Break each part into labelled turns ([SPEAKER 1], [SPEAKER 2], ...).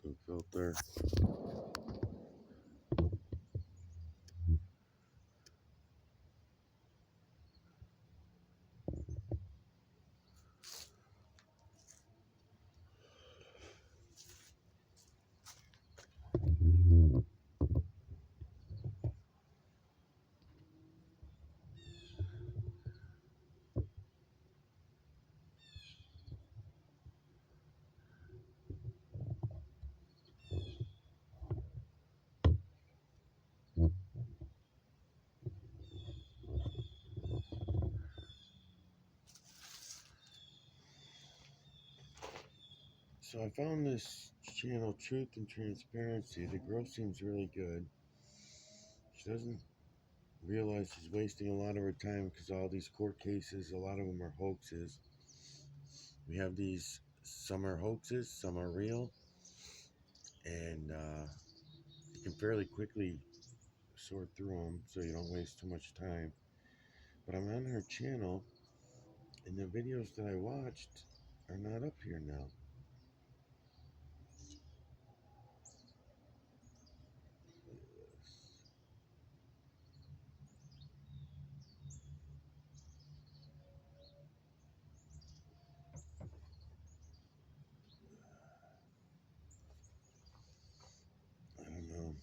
[SPEAKER 1] the filter. So I found this channel, Truth and Transparency. The girl seems really good. She doesn't realize she's wasting a lot of her time because all these court cases, a lot of them are hoaxes. We have these, some are hoaxes, some are real, and you can fairly quickly sort through them so you don't waste too much time. But I'm on her channel, and the videos that I watched are not up here now. I don't know.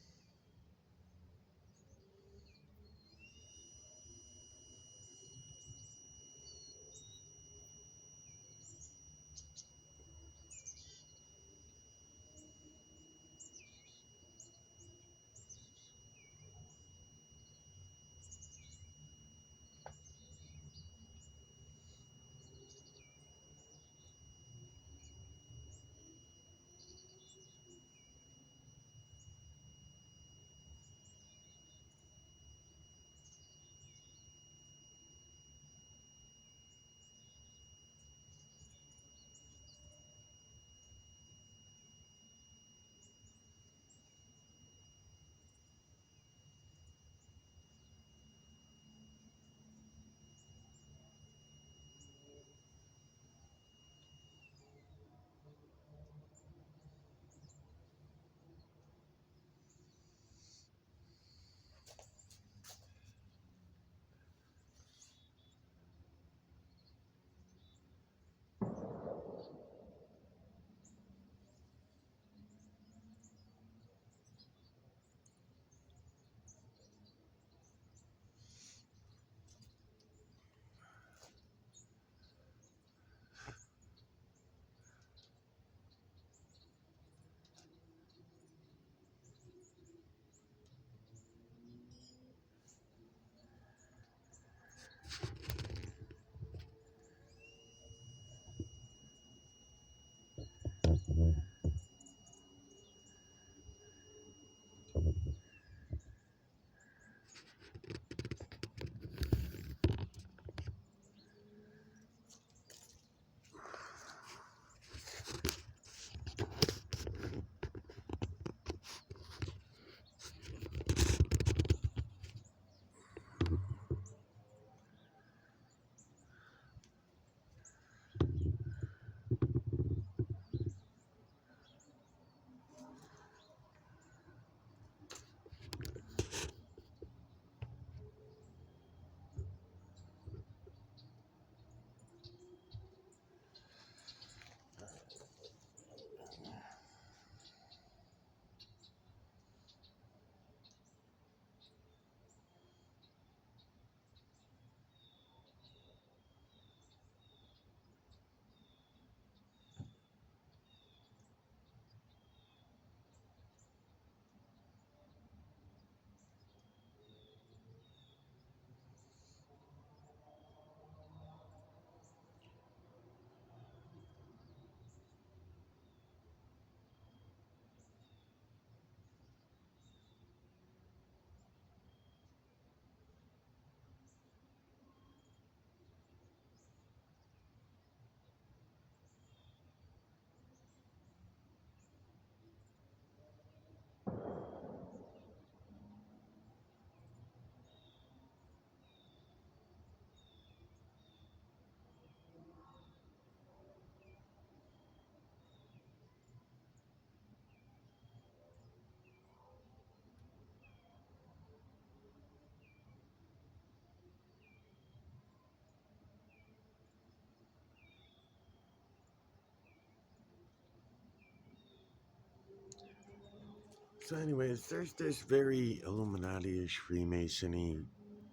[SPEAKER 1] So, anyways, there's this very Illuminati-ish Freemasony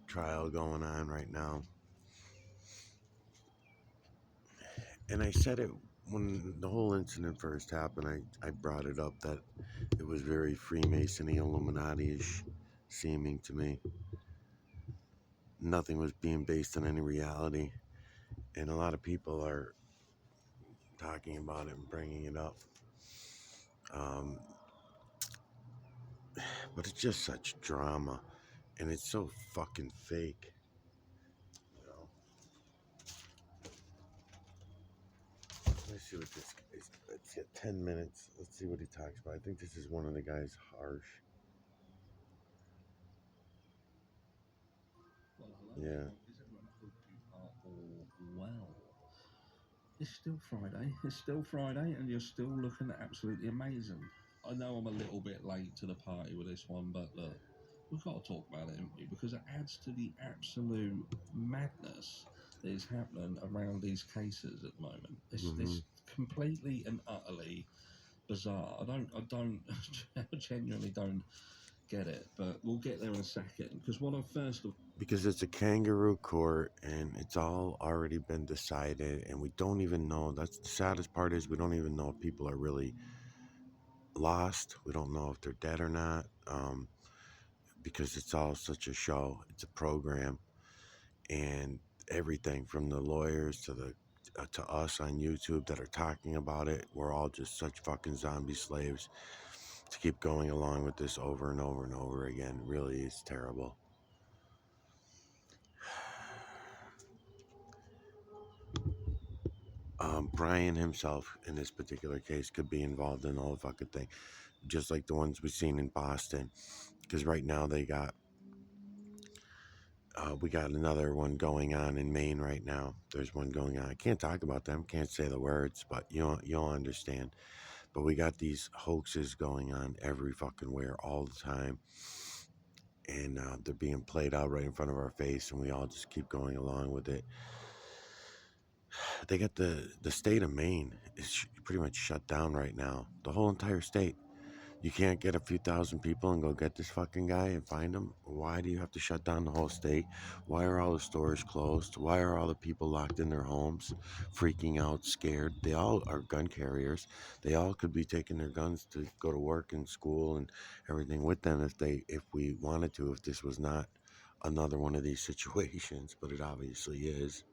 [SPEAKER 1] trial going on right now, and I said it when the whole incident first happened. I brought it up that it was very Freemasony, Illuminati-ish seeming to me. Nothing was being based on any reality, and a lot of people are talking about it and bringing it up. Um, but it's just such drama, and it's so fucking fake. You know? Let's see what this guy's. Let's get 10 minutes. Let's see what he talks about. I think this is one of the guys harsh.
[SPEAKER 2] Well, hello.
[SPEAKER 1] Yeah.
[SPEAKER 2] Is everyone hope you are all well? It's still Friday. It's still Friday, and you're still looking absolutely amazing. I know I'm a little bit late to the party with this one, but look, we've got to talk about it, haven't we? Because it adds to the absolute madness that is happening around these cases at the moment. It's completely and utterly bizarre. I genuinely don't get it, but we'll get there in a second. Because what I first of
[SPEAKER 1] Because it's a kangaroo court and it's all already been decided, and we don't even know. That's the saddest part, is we don't even know if people are really lost. We don't know if they're dead or not, because it's all such a show. It's a program, and everything from the lawyers to us on YouTube that are talking about it, we're all just such fucking zombie slaves to keep going along with this over and over and over again. Really is terrible. Brian himself in this particular case could be involved in the whole fucking thing, just like the ones we've seen in Boston. Because right now we got another one going on in Maine right now. There's one going on. I can't talk about them, can't say the words, but you'll understand. But we got these hoaxes going on every fucking where all the time, and they're being played out right in front of our face, and we all just keep going along with it. They got the state of Maine is pretty much shut down right now. The whole entire state. You can't get a few thousand people and go get this fucking guy and find him. Why do you have to shut down the whole state? Why are all the stores closed? Why are all the people locked in their homes, freaking out, scared? They all are gun carriers. They all could be taking their guns to go to work and school and everything with them if we wanted to, if this was not another one of these situations, but it obviously is.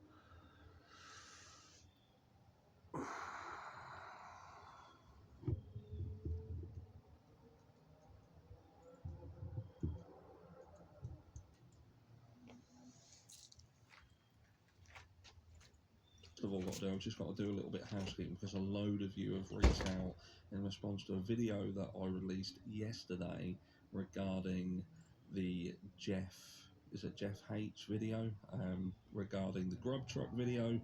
[SPEAKER 2] all got to do, I've just got to do a little bit of housekeeping because a load of you have reached out in response to a video that I released yesterday regarding the Jeff H video, regarding the Grub Truck video,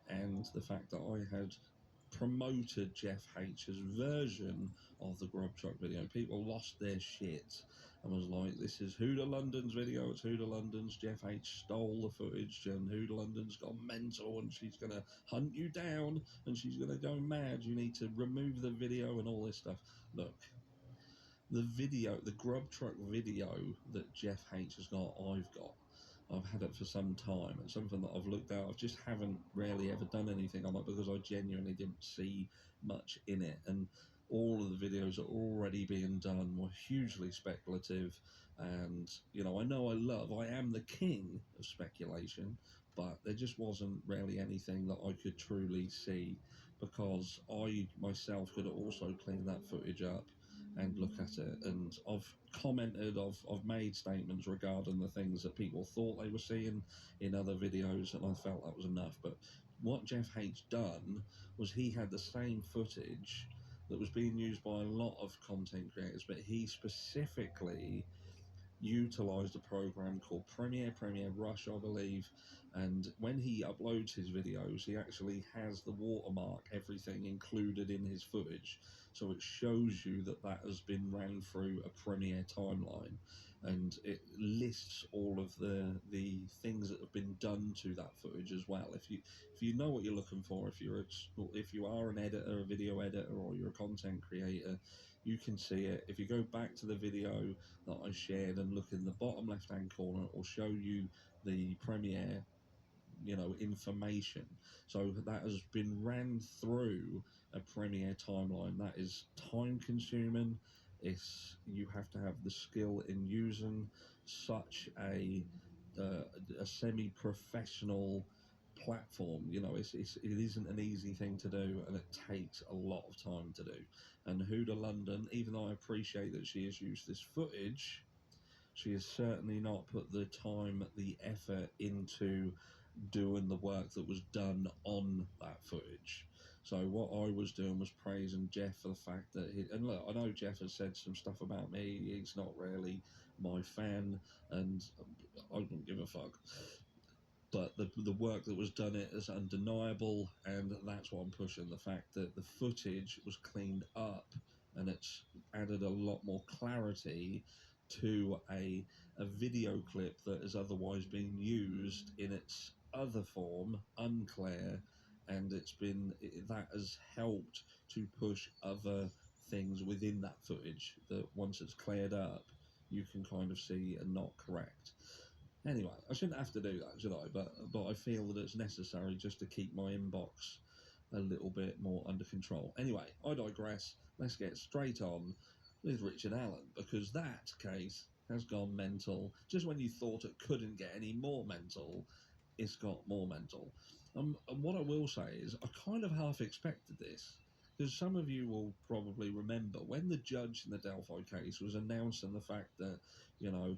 [SPEAKER 2] and the fact that I had promoted Jeff H's version of the Grub Truck video. People lost their shit and was like, "This is Huda London's video. It's Huda London's. Jeff H stole the footage, and Huda London's gone mental, and she's gonna hunt you down, and she's gonna go mad. You need to remove the video and all this stuff." Look, the video, the Grub Truck video that Jeff H has got, I've got. I've had it for some time. It's something that I've looked at. I just haven't really ever done anything on it because I genuinely didn't see much in it. And all of the videos that are already being done were hugely speculative. And, I am the king of speculation, but there just wasn't really anything that I could truly see because I myself could also clean that footage up and look at it. And I've commented, I've made statements regarding the things that people thought they were seeing in other videos, and I felt that was enough. But what Jeff H done was he had the same footage that was being used by a lot of content creators, but he specifically utilized a program called Premiere Rush, I believe. And when he uploads his videos, he actually has the watermark, everything included in his footage. So it shows you that that has been ran through a Premiere timeline. and it lists all of the things that have been done to that footage as well. If you know what you're looking for, if you are an editor, a video editor, or you're a content creator, you can see it. If you go back to the video that I shared and look in the bottom left hand corner, it will show you the Premiere, information. So that has been ran through a Premiere timeline. That is time consuming. You have to have the skill in using such a semi-professional platform. It isn't an easy thing to do, and it takes a lot of time to do. And Huda London, even though I appreciate that she has used this footage, she has certainly not put the time, the effort into doing the work that was done on that footage. So what I was doing was praising Jeff for the fact that and look, I know Jeff has said some stuff about me. He's not really my fan, and I don't give a fuck. But the work that was done it is undeniable, and that's what I'm pushing. The fact that the footage was cleaned up and it's added a lot more clarity to a video clip that has otherwise been used in its other form, unclear, and that has helped to push other things within that footage that once it's cleared up, you can kind of see are not correct. Anyway, I shouldn't have to do that, should I? But I feel that it's necessary just to keep my inbox a little bit more under control. Anyway, I digress. Let's get straight on with Richard Allen, because that case has gone mental. Just when you thought it couldn't get any more mental, it's got more mental. And what I will say is, I kind of half expected this, because some of you will probably remember when the judge in the Delphi case was announcing the fact that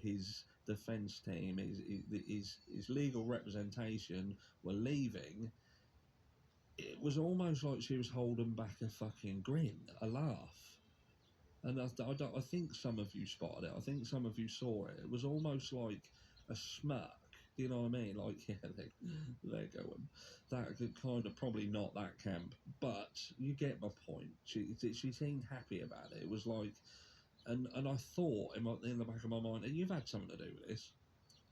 [SPEAKER 2] his defence team, his legal representation were leaving. It was almost like she was holding back a fucking grin, a laugh. And I think some of you spotted it. I think some of you saw it. It was almost like a smirk. Do you know what I mean? Like, yeah, they're going. That could kind of probably not that camp, but you get my point. She seemed happy about it. It was like, and I thought in the back of my mind, you've had something to do with this.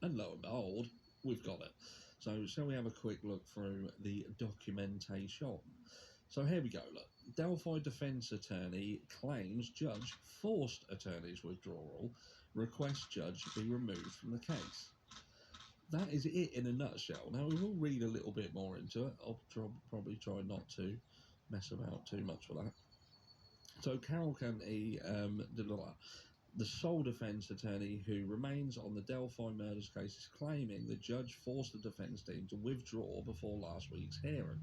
[SPEAKER 2] And lo and behold, we've got it. So shall we have a quick look through the documentation? So here we go, look. Delphi defence attorney claims judge forced attorney's withdrawal, requests judge be removed from the case. That is it in a nutshell. Now, we will read a little bit more into it. I'll probably try not to mess about too much with that. So Carroll County, the sole defence attorney who remains on the Delphi murders case is claiming the judge forced the defence team to withdraw before last week's hearing.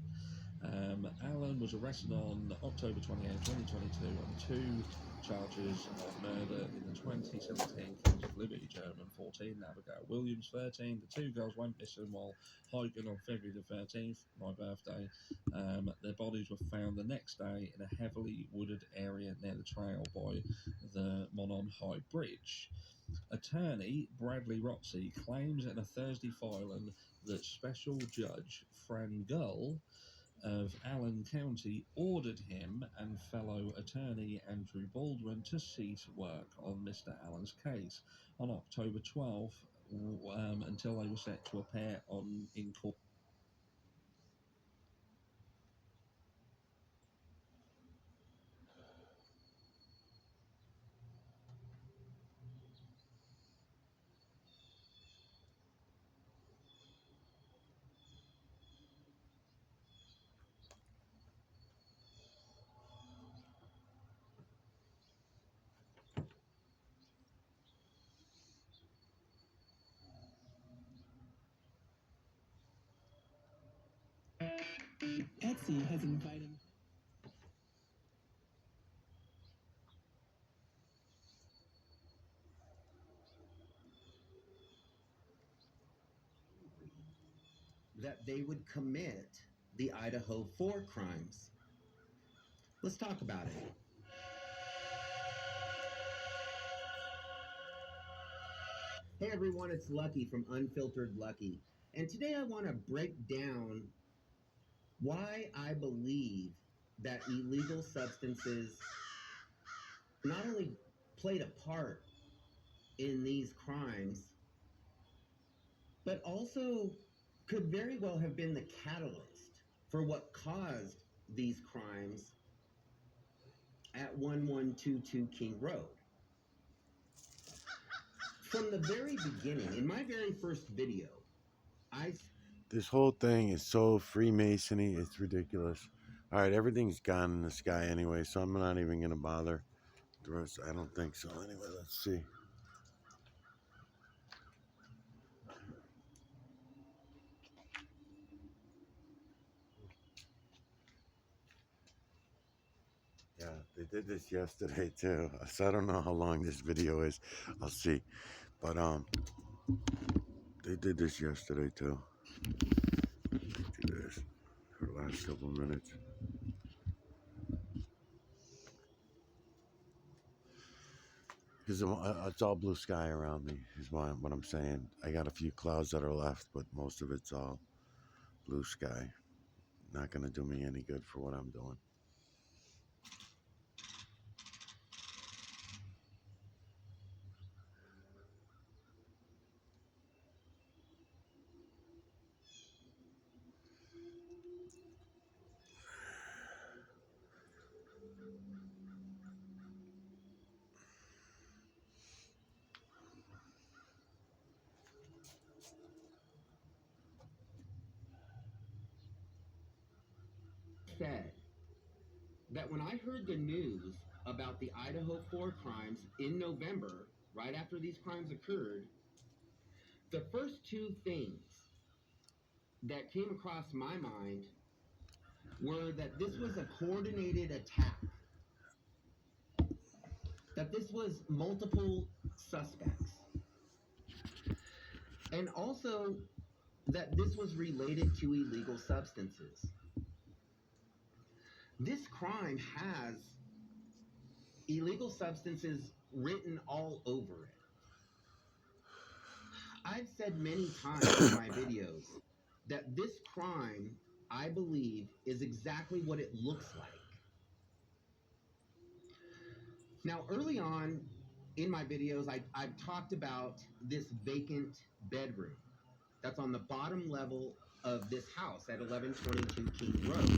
[SPEAKER 2] Allen was arrested on October 28, 2022 on 2 charges of murder in the 2017 case of Liberty German 14, Abigail Williams 13. The 2 girls went missing while hiking on February the 13th, my birthday. Their bodies were found the next day in a heavily wooded area near the trail by the Monon High Bridge. Attorney Bradley Rotsey claims in a Thursday filing that Special Judge Fran Gull of Allen County ordered him and fellow attorney Andrew Baldwin to cease work on Mr. Allen's case on October 12th until they were set to appear in court.
[SPEAKER 3] Etsy has invited
[SPEAKER 4] that they would commit the Idaho 4 crimes. Let's talk about it. Hey everyone, it's Lucky from Unfiltered Lucky. And today I want to break down why I believe that illegal substances not only played a part in these crimes, but also could very well have been the catalyst for what caused these crimes at 1122 King Road. From the very beginning, in my very first video,
[SPEAKER 1] This whole thing is so Freemasony, it's ridiculous. Alright, everything's gone in the sky anyway, so I'm not even going to bother. The rest, I don't think so. Anyway, let's see. Yeah, they did this yesterday too. So I don't know how long this video is. I'll see. But they did this yesterday too. Do this for the last couple of minutes. Because it's all blue sky around me, is what I'm saying. I got a few clouds that are left, but most of it's all blue sky. Not going to do me any good for what I'm doing.
[SPEAKER 4] said that when I heard the news about the Idaho 4 crimes in November, right after these crimes occurred, the first two things that came across my mind were that this was a coordinated attack, that this was multiple suspects, and also that this was related to illegal substances. This crime has illegal substances written all over it. I've said many times in my videos that this crime, I believe, is exactly what it looks like. Now, early on in my videos, I've talked about this vacant bedroom that's on the bottom level of this house at 1122 King Road.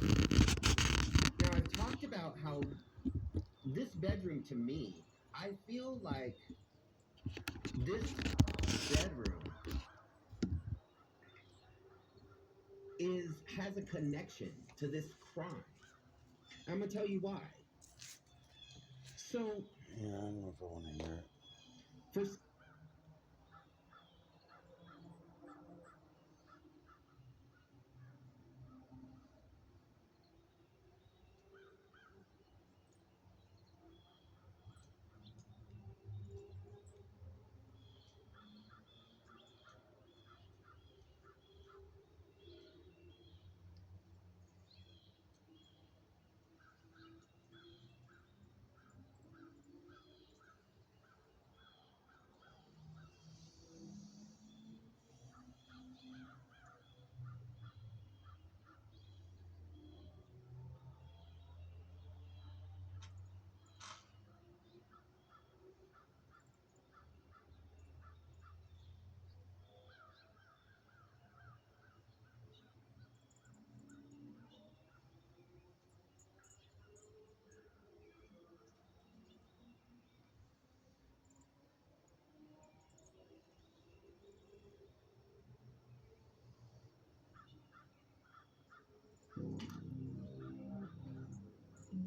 [SPEAKER 4] Now, I've talked about how this bedroom, to me, I feel like this bedroom has a connection to this crime. I'm gonna tell you why. So,
[SPEAKER 1] Yeah, I don't know if I want to hear it.
[SPEAKER 4] for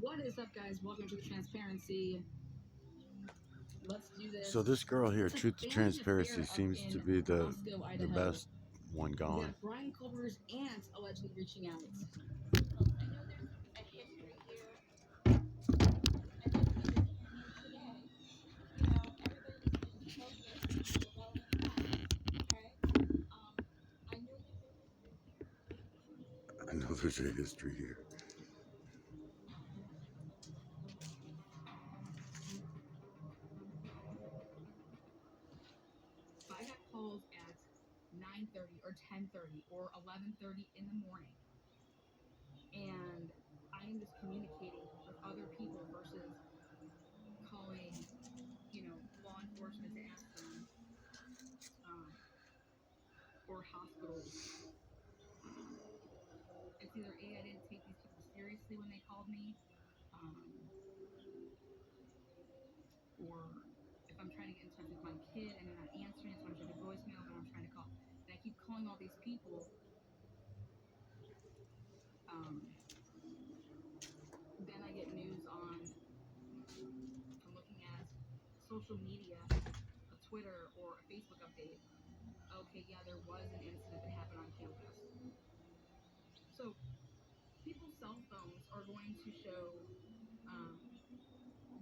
[SPEAKER 3] What is up, guys? Welcome to the Transparency. Let's do this.
[SPEAKER 1] So this girl here,
[SPEAKER 3] It's a
[SPEAKER 1] Truth to
[SPEAKER 3] family
[SPEAKER 1] Transparency,
[SPEAKER 3] affair up
[SPEAKER 1] seems
[SPEAKER 3] in
[SPEAKER 1] to be the
[SPEAKER 3] Roscoe, Idaho.
[SPEAKER 1] best one
[SPEAKER 3] We
[SPEAKER 1] going.
[SPEAKER 3] have Brian Culver's aunt allegedly reaching out.
[SPEAKER 1] I know there's a history here.
[SPEAKER 3] I got calls at 9:30 or 10:30 or 11:30 in the morning, and I am just communicating with other people versus calling, law enforcement to ask them hospitals. It's either A, I didn't take these people seriously when they called me, or if I'm trying to get in touch with my kid and they're not answering, so I'm trying to voicemail when I'm trying to call, and I keep calling all these people. Then I get news on, from looking at social media, a Twitter or a Facebook update. Okay, yeah, there was an incident that happened on campus. So people's cell phones are going to show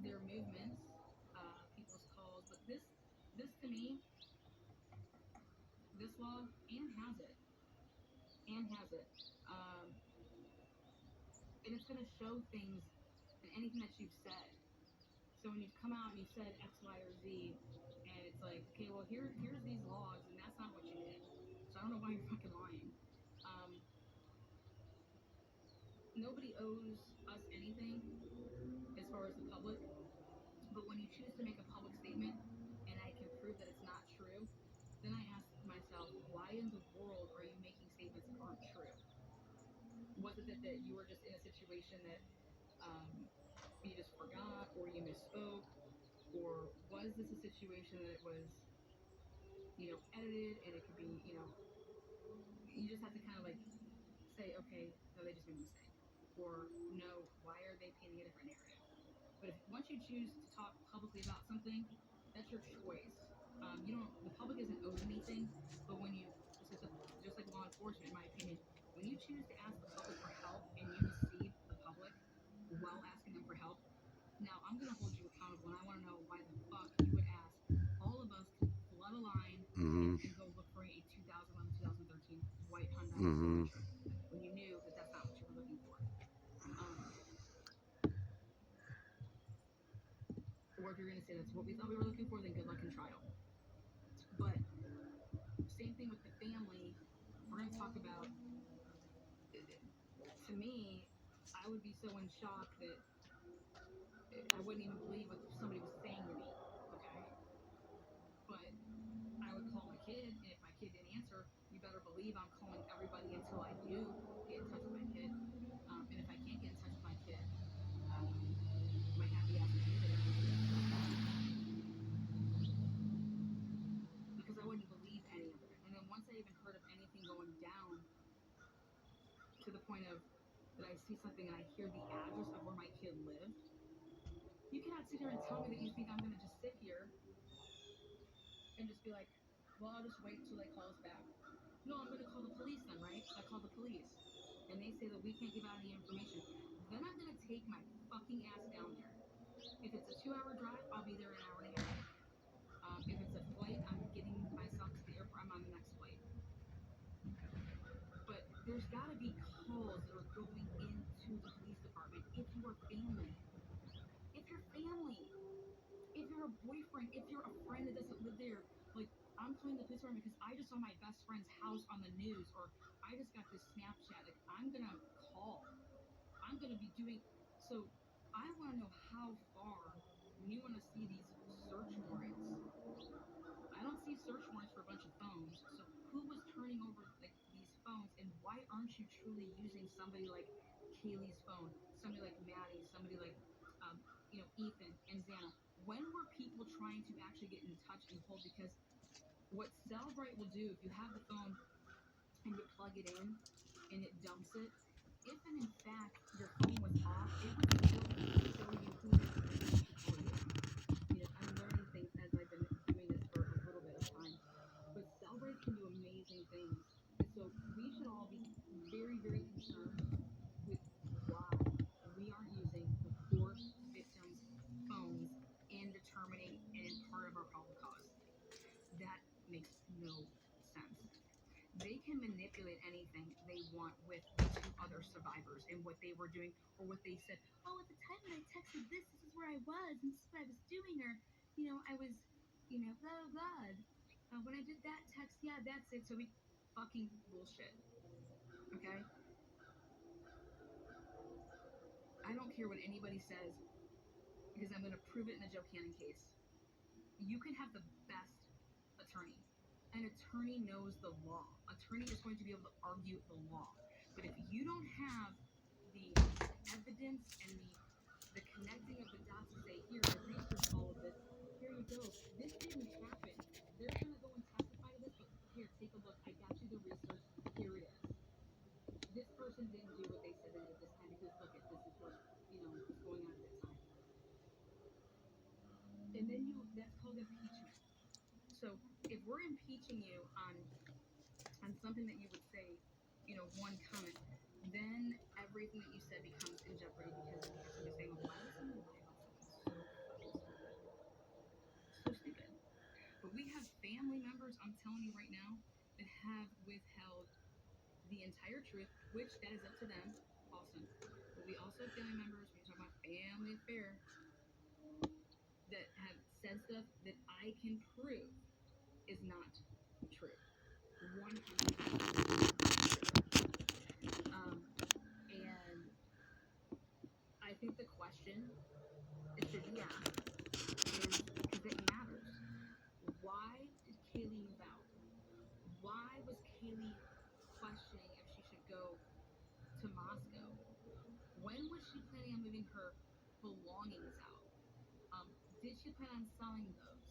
[SPEAKER 3] their movements, people's calls. But this to me, this law, and has it, and it's going to show things and anything that you've said. So when you've come out and you said X, Y, or Z, and it's like, okay, well here's these logs, and that's not what you did. So I don't know why you're fucking lying. Nobody owes us anything as far as the public, but when you choose to make a public statement and I can prove that it's not true, then I ask myself, why in the world are you making statements that aren't true? Was it that you were just in a situation that you just forgot, or you misspoke, or was this a situation that it was, edited, and it could be, you just have to kind of like say, okay, no, they just made a mistake, or no, why are they painting a different narrative? But if once you choose to talk publicly about something, that's your choice. You don't. The public isn't owed anything, but when you just like law enforcement, in my opinion, when you choose to ask the public for help and you deceive the public while asking them for help, now I'm gonna hold you accountable, and I want to know why the fuck you would ask all of us to flood a line and go look for a 2011, 2013 white Hyundai Elantra when you knew that that's not what you were looking for. Or if you're going to say that's what we thought we were looking for, then good luck in trial. But same thing with the family. We're going to talk about, to me, I would be so in shock that I wouldn't even believe what somebody was saying to me, okay? But I would call my kid, and if my kid didn't answer, you better believe I'm calling everybody until I do get in touch with my kid. And if I can't get in touch with my kid, my happy ass is muted because I wouldn't believe any of it. And then once I even heard of anything going down to the point of that I see something and I hear the address of where my kid lived, you cannot sit here and tell me that you think I'm going to just sit here and just be like, well, I'll just wait till they call us back. No, I'm going to call the police then, right? So I call the police, and they say that we can't give out any information. Then I'm going to take my fucking ass down there. If it's a 2-hour drive, I'll be there in an hour and a half. If it's a flight, I'm getting myself to the airport, I'm on the next flight. But there's got to be calls that are going into the police department if you are family. If you're family. If you're a boyfriend, if you're a friend that doesn't live there, like, I'm calling the police department because I just saw my best friend's house on the news, or I just got this Snapchat. Like, I'm going to call. I'm going to be doing. So I want to know how far you want to see these search warrants. I don't see search warrants for a bunch of phones. So who was turning over like these phones, and why aren't you truly using somebody like Kaylee's phone, somebody like Maddie, somebody like Ethan and Xana? When were people trying to actually get in touch and hold? Because what Cellbrite will do, if you have the phone and you plug it in and it dumps it, if and in fact your phone was off, it would still show you who was trying to call you. I'm learning things as I've been doing this for a little bit of time. But Cellbrite can do amazing things. And so we should all be very, very concerned with why we aren't using the poor victims' phones in determining and in part of our probable cause. That makes no sense. They can manipulate anything they want with the 2 other survivors and what they were doing, or what they said. Oh, at the time when I texted this is where I was, and this is what I was doing, or, I was, blah, blah, blah. When I did that text, yeah, that's it. So we fucking bullshit. Okay? I don't care what anybody says, because I'm going to prove it in the Joe Cannon case. You can have the best attorney. An attorney knows the law. Attorney is going to be able to argue the law. But if you don't have the evidence and the connecting of the dots to say, here, I researched all of this. Here you go. This didn't happen. They're gonna go and testify to this, but here, take a look. I got you the research. Here it is. This person didn't do what they said they did this time because look at this is what was going on at that time. And then that's called impeachment. So if we're impeaching you on something that you would say, one comment, then everything that you said becomes in jeopardy because you have somebody saying, well, why would someone lie about something so fucking stupid? So stupid. But we have family members, I'm telling you right now, that have withheld the entire truth, which that is up to them. Awesome. But we also have family members, when you talk about family affair, that have said stuff that I can prove is not true. 100%. And I think the question it should be asked is because it matters. Why did Kaylee move out? Why was Kaylee questioning if she should go to Moscow? When was she planning on moving her belongings out? Did she plan on selling those?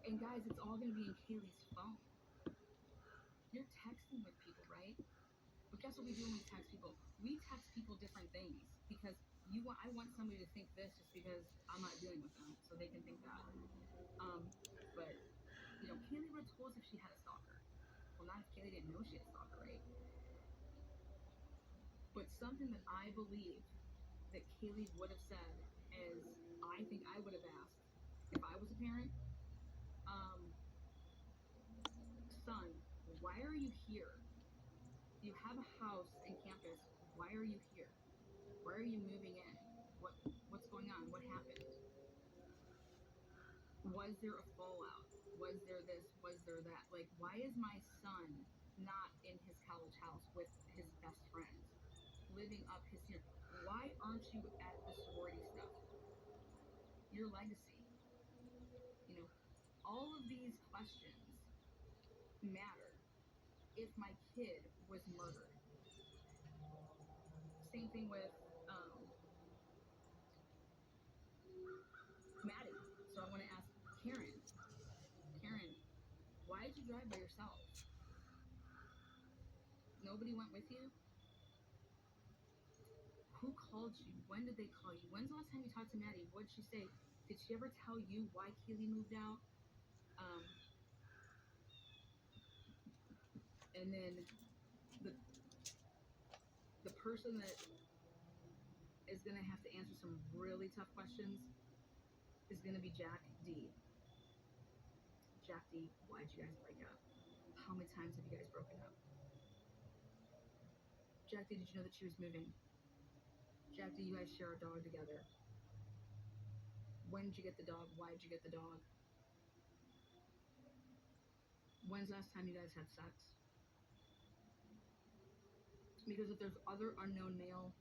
[SPEAKER 3] And guys, it's all going to be in Kaylee's phone. You're texting with people, right? But guess what we do when we text people? We text people different things because I want somebody to think this just because I'm not dealing with them, so they can think that. But Kaylee would have told us if she had a stalker. Well, not if Kaylee didn't know she had a stalker, right? But something that I believe that Kaylee would have said is, I think I would have asked if I was a parent, son, why are you here? You have a house and campus. Why are you here? Why are you moving in? What's going on? What happened? Was there a fallout? Was there this? Was there that? Like, why is my son not in his college house with his best friends, living up his senior? Why aren't you at the sorority stuff? Your legacy. All of these questions matter if my kid was murdered. Same thing with Maddie. So I want to ask Karen. Karen, why did you drive by yourself? Nobody went with you? Who called you? When did they call you? When's the last time you talked to Maddie? What did she say? Did she ever tell you why Kaylee moved out? And then the person that is going to have to answer some really tough questions is going to be Jack D. Jack D, why'd you guys break up? How many times have you guys broken up? Jack D, did you know that she was moving? Jack D, you guys share a dog together. When did you get the dog? Why did you get the dog? When's the last time you guys had sex? Because if there's other unknown male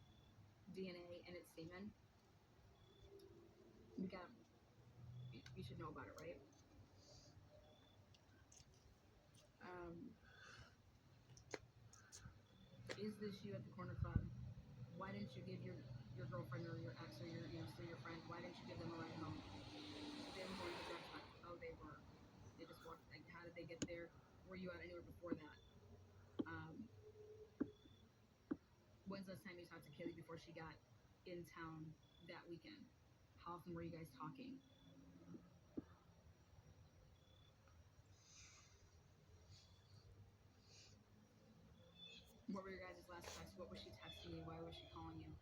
[SPEAKER 3] DNA in its semen, you should know about it, right? Is this you at the corner club? Why didn't you give your girlfriend or your ex or your friend? Why didn't you give them a ride home? They were going to the restaurant. Oh, they were. They just walked. Like, how did they get there? Were you out anywhere before that? When's the last time you talked to Kaylee before she got in town that weekend? How often were you guys talking? What were your guys' last texts? What was she texting you? Why was she calling you?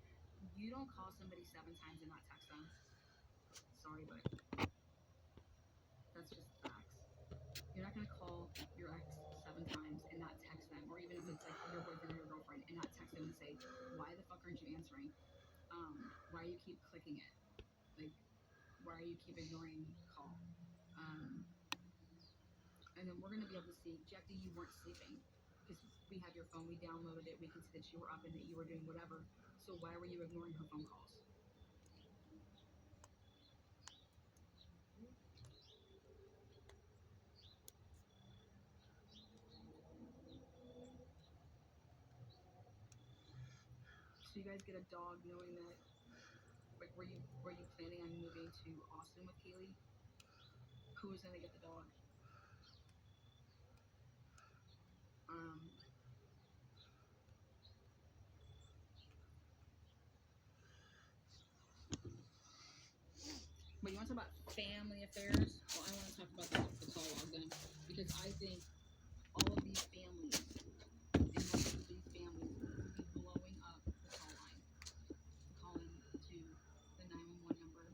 [SPEAKER 3] You don't call somebody 7 times and not text them. Sorry, but that's just facts. You're not going to call your ex 7 times and not text them, or even if it's like your boyfriend or your girlfriend, and not text them and say, why the fuck aren't you answering? Why you keep clicking it? Like, why you keep ignoring the call? And then we're going to be able to see, Jackie, you weren't sleeping because we have your phone, we downloaded it, we can see that you were up and that you were doing whatever. So why were you ignoring her phone calls? So you guys get a dog knowing that, like, were you planning on moving to Austin with Kaylee? Who was gonna get the dog? Um, but you want to talk about family affairs? Well, I want to talk about the call log then, because I think all of these families and most of these families would be blowing up the call line, calling to the 911 number,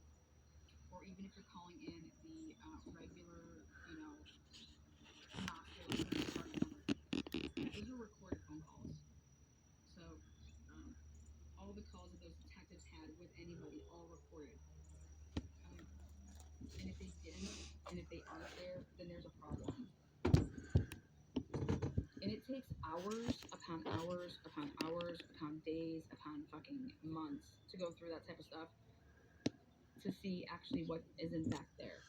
[SPEAKER 3] or even if you're calling in the regular, not really police department number. Those are recorded phone calls. So all the calls that those detectives had with anybody, all recorded. And if they didn't, and if they aren't there, then there's a problem. And it takes hours upon hours upon hours upon days upon fucking months to go through that type of stuff to see actually what is in fact there.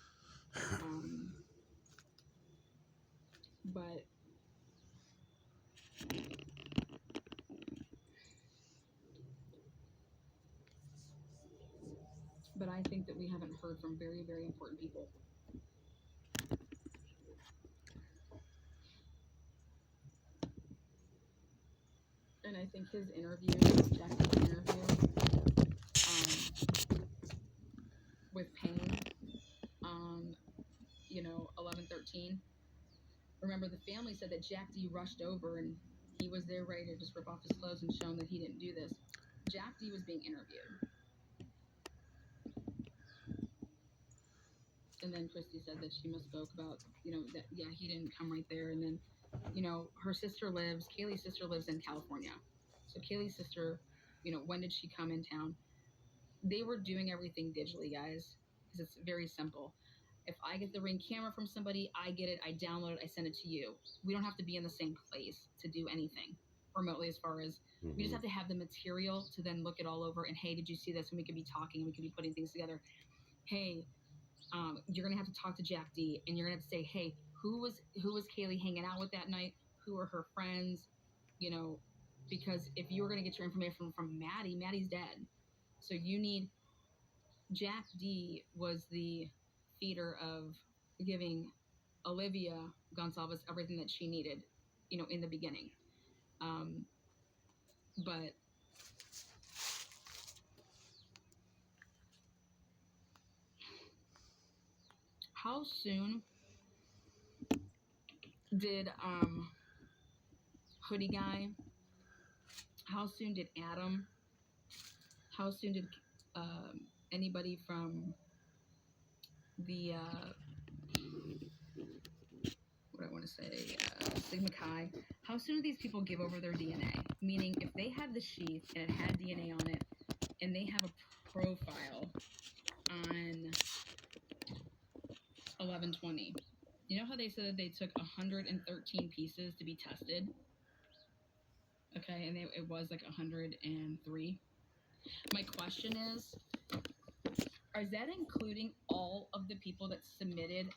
[SPEAKER 3] But I think that we haven't heard from very, very important people. And I think his interview, Jack's interview, with Payne on, 11/13. Remember, the family said that Jack D rushed over and he was there ready to just rip off his clothes and show him that he didn't do this. Jack D was being interviewed. And then Christy said that she misspoke about, that, yeah, he didn't come right there. And then, Kaylee's sister lives in California. So Kaylee's sister, when did she come in town? They were doing everything digitally, guys, because it's very simple. If I get the Ring camera from somebody, I get it, I download it, I send it to you. We don't have to be in the same place to do anything remotely, as far as we just have to have the material to then look it all over and, hey, did you see this? And we could be talking, and we could be putting things together. Hey, you're gonna have to talk to Jack D, and you're gonna have to say, hey, who was Kaylee hanging out with that night? Who are her friends? Because if you were gonna get your information from Maddie's dead. So you need Jack D was the feeder of giving Olivia Gonsalves everything that she needed, in the beginning. But how soon did Hoodie Guy? How soon did Adam? How soon did anybody from the what I want to say, Sigma Chi? How soon do these people give over their DNA? Meaning, if they had the sheath and it had DNA on it, and they have a profile on 11/20. You know how they said that they took 113 pieces to be tested? Okay, and it was like 103. My question is that including all of the people that submitted,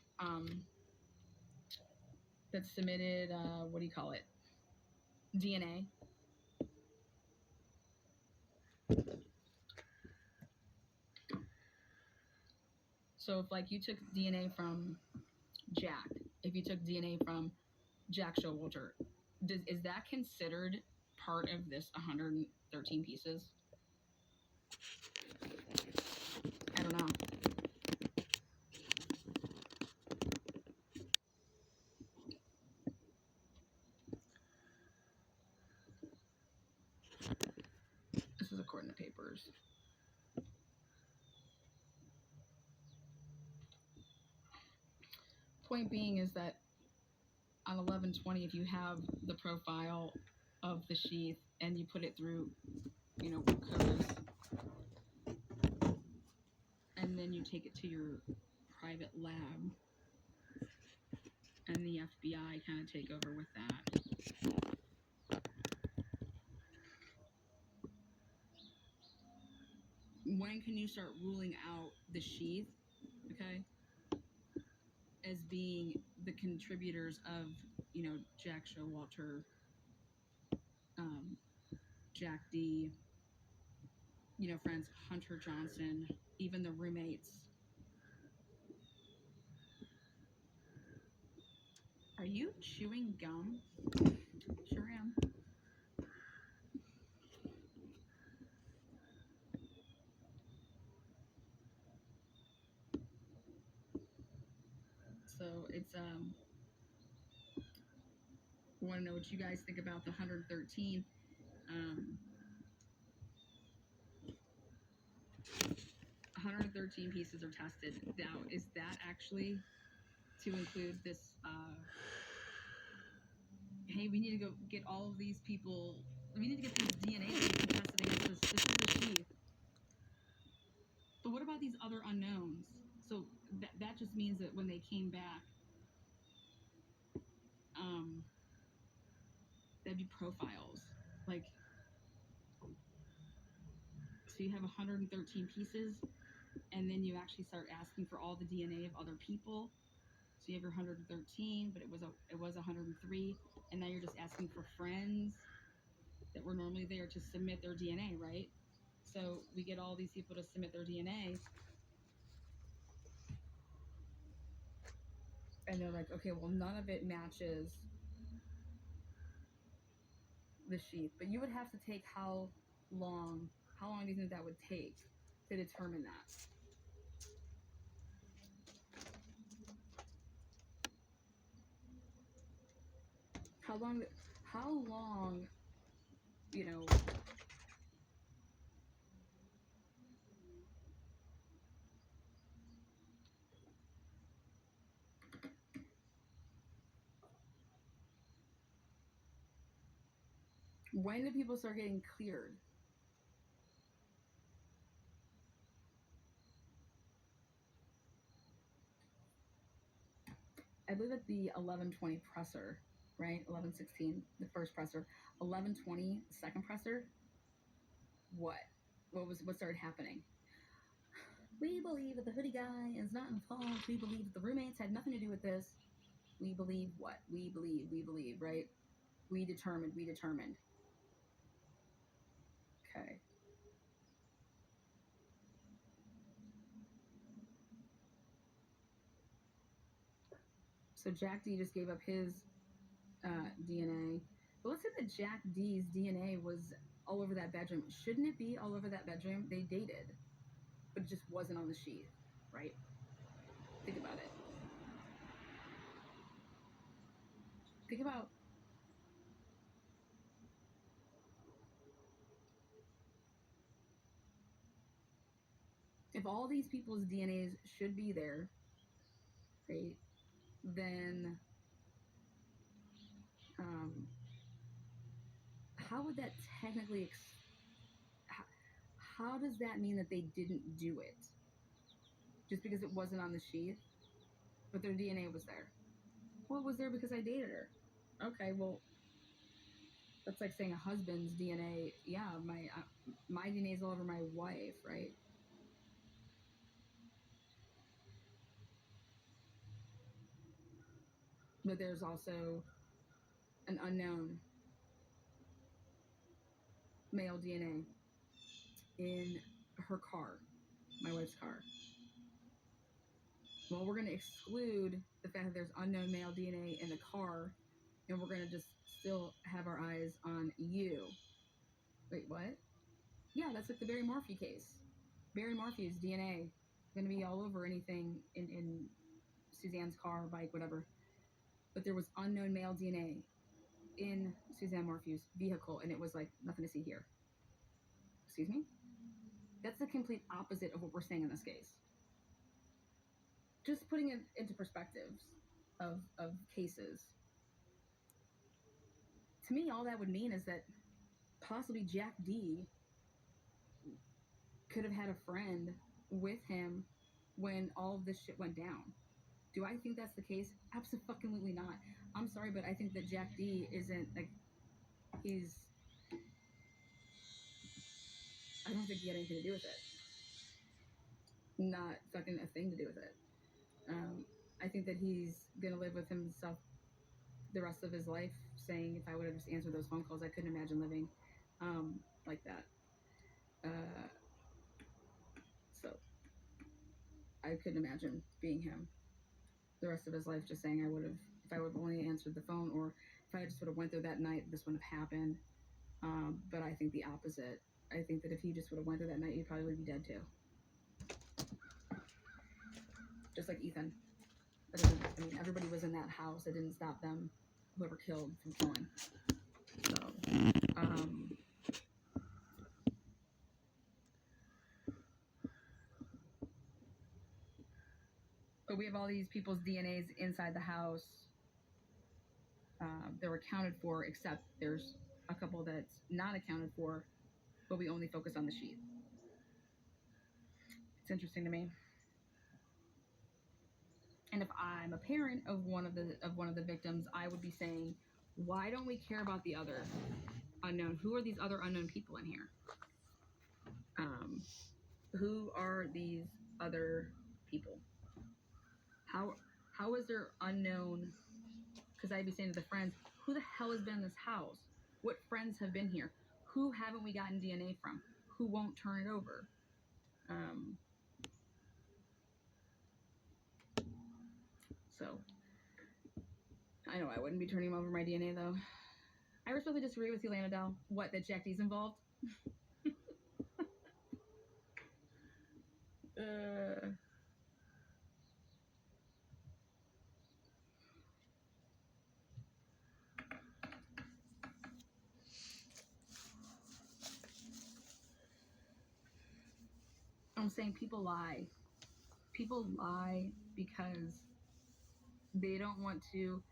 [SPEAKER 3] what do you call it? DNA? So if, like, you took DNA from Jack, if you took DNA from Jack Showalter, is that considered part of this 113 pieces? I don't know. This is according to papers. Point being is that on 11/20, if you have the profile of the sheath and you put it through, CODIS, and then you take it to your private lab, and the FBI kind of take over with that. When can you start ruling out the sheath, okay, as being the contributors of, Jack Showalter, Jack D, friends, Hunter Johnson, even the roommates. Are you chewing gum? Sure am. So it's want to know what you guys think about the 113. 113 pieces are tested. Now, is that actually to include this? Hey, we need to go get all of these people. We need to get these DNA people tested against this is the sheath. But what about these other unknowns? So that just means that when they came back, that'd be profiles. Like, so you have 113 pieces, and then you actually start asking for all the DNA of other people. So you have your 113, but it was 103, and now you're just asking for friends that were normally there to submit their DNA, right? So we get all these people to submit their DNA, and they're like, okay, well, none of it matches the sheath. But you would have to take how long do you think that would take to determine that? How long, you know, when do people start getting cleared? I believe at the 1120 presser, right? 1116, the first presser. 1120, the second presser. What started happening? We believe that the hoodie guy is not involved. We believe that the roommates had nothing to do with this. We believe what? We believe, right? We determined. Okay. So Jack D just gave up his DNA. But let's say that Jack D's DNA was all over that bedroom. Shouldn't it be all over that bedroom? They dated, but it just wasn't on the sheet, right? Think about it. Think about if all these people's DNAs should be there, right? Then how would that technically how does that mean that they didn't do it? Just because it wasn't on the sheet, but their DNA was there. Well, it was there because I dated her. Okay, well, that's like saying a husband's DNA. Yeah, my DNA is all over my wife, right? But there's also an unknown male DNA in her car, my wife's car. Well, we're going to exclude the fact that there's unknown male DNA in the car, and we're going to just still have our eyes on you. Wait, what? Yeah, that's like the Barry Morphy case. Barry Morphy's DNA going to be all over anything in Suzanne's car, bike, whatever. But there was unknown male DNA in Suzanne Morphew's vehicle, and it was like, nothing to see here. Excuse me? That's the complete opposite of what we're saying in this case. Just putting it into perspectives of cases. To me, all that would mean is that possibly Jack D could have had a friend with him when all of this shit went down. Do I think that's the case? Absolutely not. I'm sorry, but I think that Jack D isn't like I don't think he had anything to do with it. Not fucking a thing to do with it. I think that he's gonna live with himself the rest of his life, saying if I would have just answered those phone calls, I couldn't imagine living like that. I couldn't imagine being him the rest of his life, just saying if I would have only answered the phone, or if I just would have went there that night, this wouldn't have happened. But I think the opposite. I think that if he just would have went there that night, he'd probably be dead too. Just like Ethan. I mean, everybody was in that house. It didn't stop them, whoever killed, from killing. So, but we have all these people's DNAs inside the house. They were accounted for, except there's a couple that's not accounted for, but we only focus on the sheet. It's interesting to me. And if I'm a parent of one of the victims, I would be saying, why don't we care about the other unknown? Who are these other unknown people in here? Who are these other people? How is there unknown? Because I'd be saying to the friends, who the hell has been in this house? What friends have been here? Who haven't we gotten DNA from? Who won't turn it over? So, I know I wouldn't be turning over my DNA, though. I respectfully disagree with you, Lana Del. What, that Jack D's involved? I'm saying people lie. People lie because they don't want to.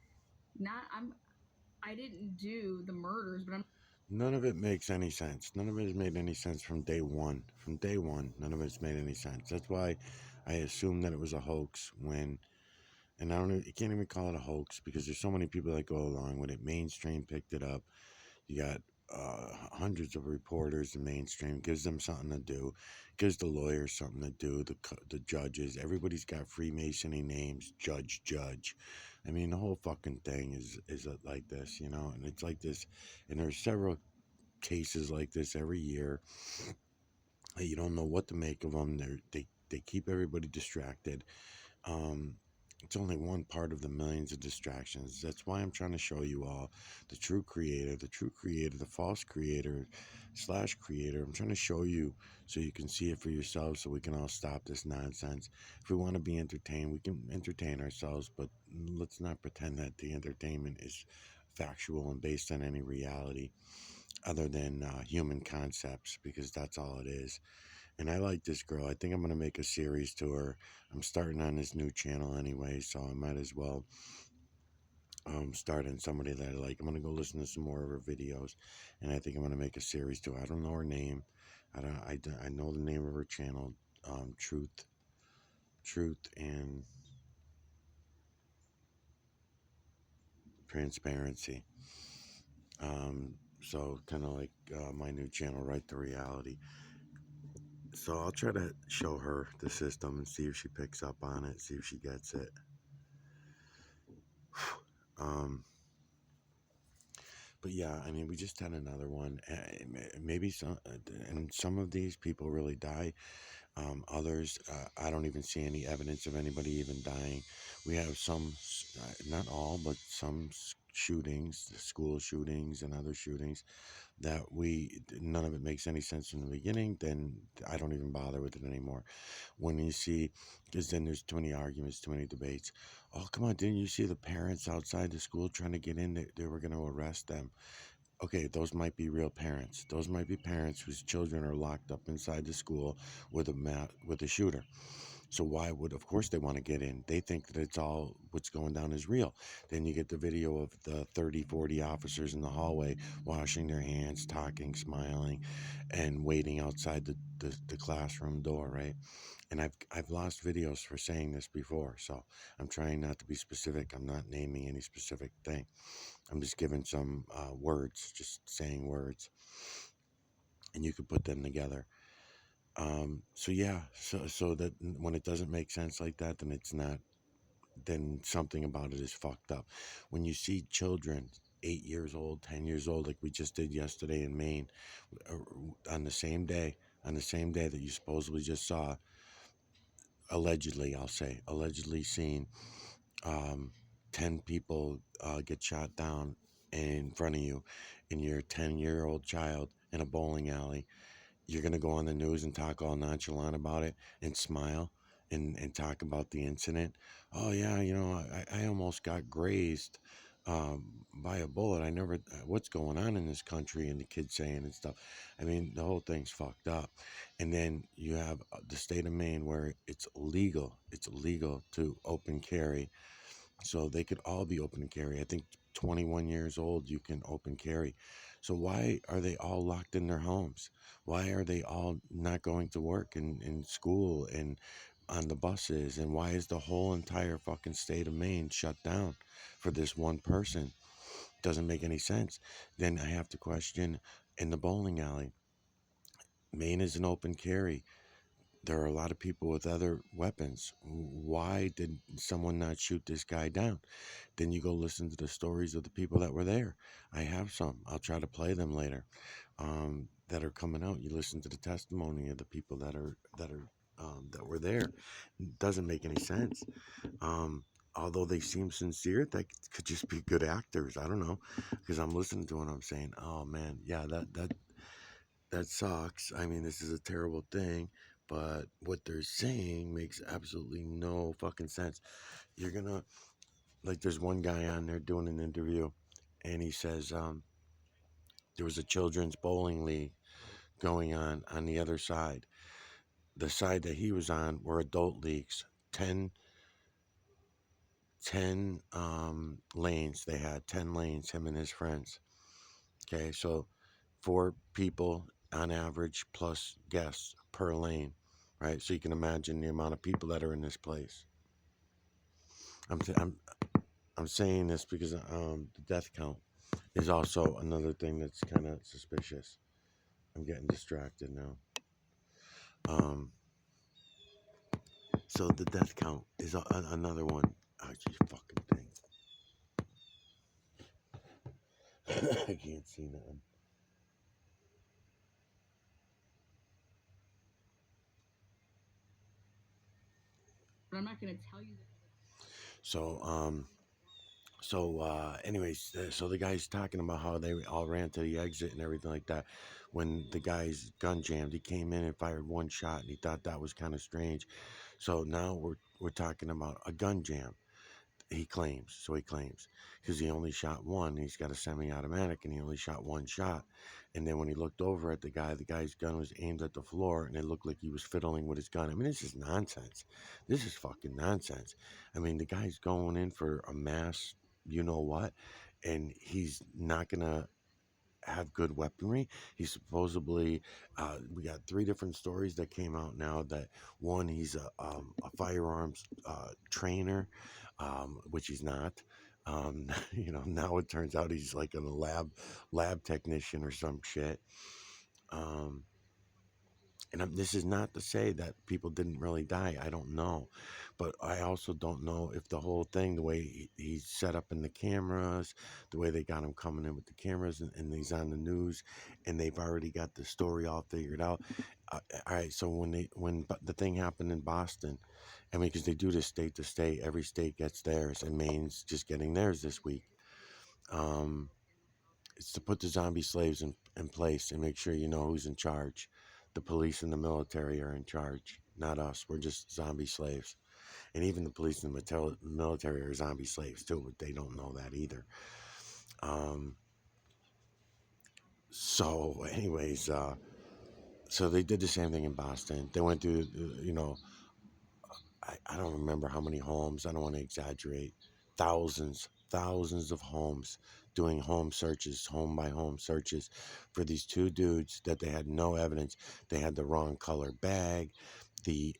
[SPEAKER 3] I didn't do the murders, but
[SPEAKER 1] None of it makes any sense. None of it has made any sense from day one. From day one, none of it's made any sense. That's why I assumed that it was a hoax when, and you can't even call it a hoax because there's so many people that go along with it. Mainstream picked it up. You got hundreds of reporters. The mainstream gives them something to do, gives the lawyers something to do. The judges, everybody's got Freemasony names. Judge. I mean, the whole fucking thing is like this, and it's like this, and there's several cases like this every year. You don't know what to make of them. They keep everybody distracted. It's only one part of the millions of distractions. That's why I'm trying to show you all the true creator, the false creator / creator. I'm trying to show you so you can see it for yourselves, so we can all stop this nonsense. If we want to be entertained, we can entertain ourselves, but let's not pretend that the entertainment is factual and based on any reality other than human concepts, because that's all it is. And I like this girl. I think I'm going to make a series to her. I'm starting on this new channel anyway, so I might as well start on somebody that I like. I'm going to go listen to some more of her videos, and I think I'm going to make a series to her. I don't know her name. I know the name of her channel, Truth and Transparency. So kind of like my new channel, Right to Reality. So I'll try to show her the system and see if she picks up on it, see if she gets it. But yeah, I mean, we just had another one. Maybe some of these people really die. Others, I don't even see any evidence of anybody even dying. We have some, not all, but some shootings, school shootings and other shootings that none of it makes any sense from the beginning. Then I don't even bother with it anymore. When you see, because then there's too many arguments, too many debates. Oh, come on, didn't you see the parents outside the school trying to get in? They were going to arrest them. Okay, those might be real parents. Those might be parents whose children are locked up inside the school with a shooter. So of course they want to get in. They think that it's all what's going down is real. Then you get the video of the 30, 40 officers in the hallway washing their hands, talking, smiling, and waiting outside the classroom door, right? And I've lost videos for saying this before, so I'm trying not to be specific. I'm not naming any specific thing. I'm just giving some words, just saying words, and you could put them together. So yeah, so that when it doesn't make sense like that, then it's not. Then something about it is fucked up. When you see children 8 years old, 10 years old, like we just did yesterday in Maine, on the same day that you supposedly just saw, allegedly, I'll say, allegedly seen 10 people get shot down in front of you and your 10-year-old child in a bowling alley, you're going to go on the news and talk all nonchalant about it and smile and talk about the incident. Oh, yeah, I almost got grazed by a bullet. I never, what's going on in this country? And the kids saying and stuff. I mean, the whole thing's fucked up. And then you have the state of Maine where it's legal to open carry, so they could all be open carry. I think 21 years old, you can open carry. So why are they all locked in their homes? Why are they all not going to work and in school and on the buses? And why is the whole entire fucking state of Maine shut down for this one person? Doesn't make any sense. Then I have to question, in the bowling alley, Maine is an open carry. There are a lot of people with other weapons. Why did someone not shoot this guy down? Then you go listen to the stories of the people that were there. I have some. I'll try to play them later. That are coming out. You listen to the testimony of the people that were there. It doesn't make any sense. Although they seem sincere, they could just be good actors. I don't know, because I'm listening to it and I'm saying, oh man, yeah, that sucks. I mean, this is a terrible thing, but what they're saying makes absolutely no fucking sense. You're gonna, like, there's one guy on there doing an interview, and he says there was a children's bowling league going on the other side. The side that he was on were adult leagues. 10 lanes. They had 10 lanes, him and his friends. Okay, so 4 people on average plus guests per lane, right? So you can imagine the amount of people that are in this place. I'm saying this because the death count is also another thing that's kind of suspicious. I'm getting distracted now. So the death count is another one. Oh, geez, fucking thing. I can't see nothing.
[SPEAKER 3] But I'm not going to tell you that.
[SPEAKER 1] Anyways, so the guy's talking about how they all ran to the exit and everything like that. When the guy's gun jammed, he came in and fired one shot, and he thought that was kind of strange. So now we're talking about a gun jam. He claims, because he only shot one. He's got a semi-automatic, and he only shot one shot. And then when he looked over at the guy's gun was aimed at the floor, and it looked like he was fiddling with his gun. I mean, this is nonsense. This is fucking nonsense. I mean, the guy's going in for a mass, you know what, and he's not gonna have good weaponry. He's supposedly, we got 3 different stories that came out now. That one, he's a firearms trainer, which he's not. Now it turns out he's like a lab technician or some shit. And this is not to say that people didn't really die. I don't know. But I also don't know if the whole thing, the way he's set up in the cameras, the way they got him coming in with the cameras, and he's on the news, and they've already got the story all figured out. All right, so when the thing happened in Boston, I mean, because they do this state to state, every state gets theirs, and Maine's just getting theirs this week. It's to put the zombie slaves in place and make sure you know who's in charge. The police and the military are in charge, not us. We're just zombie slaves. And even the police and the military are zombie slaves too, but they don't know that either. So anyways, so they did the same thing in Boston. They went through, I don't remember how many homes. I don't want to exaggerate. Thousands of homes, doing home searches, home by home searches for these 2 dudes that they had no evidence. They had the wrong color bag. The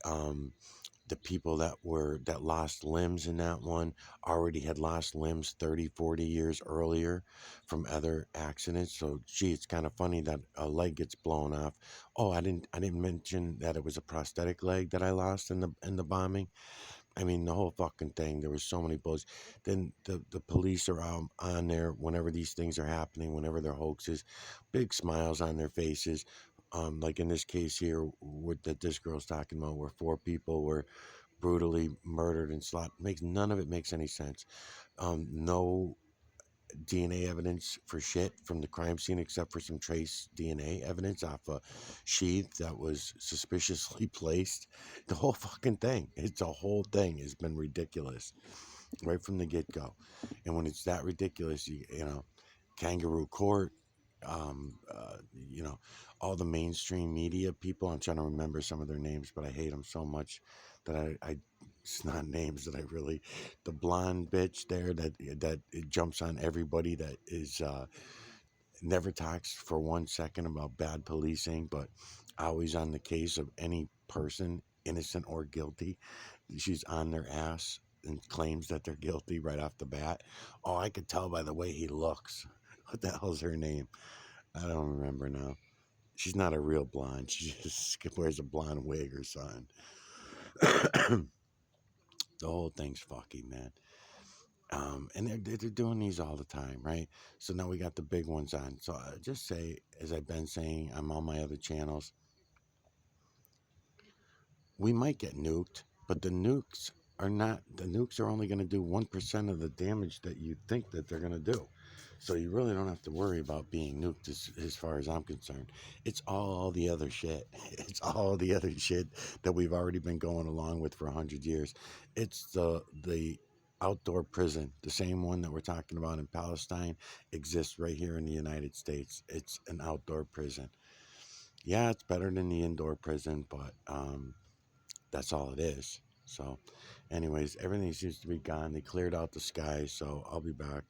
[SPEAKER 1] people that lost limbs in that one already had lost limbs 30, 40 years earlier from other accidents. So, gee, it's kind of funny that a leg gets blown off. Oh, I didn't mention that it was a prosthetic leg that I lost in the bombing. I mean, the whole fucking thing. There was so many bullets. Then the police are on there whenever these things are happening, whenever they're hoaxes, big smiles on their faces. Like in this case here, that this girl's talking about, where 4 people were brutally murdered and slaughtered. None of it makes any sense. No DNA evidence for shit from the crime scene except for some trace DNA evidence off a sheath that was suspiciously placed. The whole fucking thing, it's a whole thing, has been ridiculous right from the get-go. And when it's that ridiculous, you know, kangaroo court, you know, all the mainstream media people, I'm trying to remember some of their names, but I hate them so much that I it's not names that I really, the blonde bitch there that it jumps on everybody, that is never talks for 1 second about bad policing, but always on the case of any person, innocent or guilty. She's on their ass and claims that they're guilty right off the bat. Oh, I could tell by the way he looks. What the hell's her name? I don't remember now. She's not a real blonde. She just wears a blonde wig or something. The whole thing's fucky, man. And they're doing these all the time, right? So now we got the big ones on. So I just say, as I've been saying, I'm on my other channels, we might get nuked, but the nukes are only going to do 1% of the damage that you think that they're going to do. So you really don't have to worry about being nuked as far as I'm concerned. It's all the other shit. It's all the other shit that we've already been going along with for 100 years. It's the outdoor prison, the same one that we're talking about in Palestine, exists right here in the United States. It's an outdoor prison. Yeah, it's better than the indoor prison, but that's all it is. So anyways, everything seems to be gone. They cleared out the sky, so I'll be back.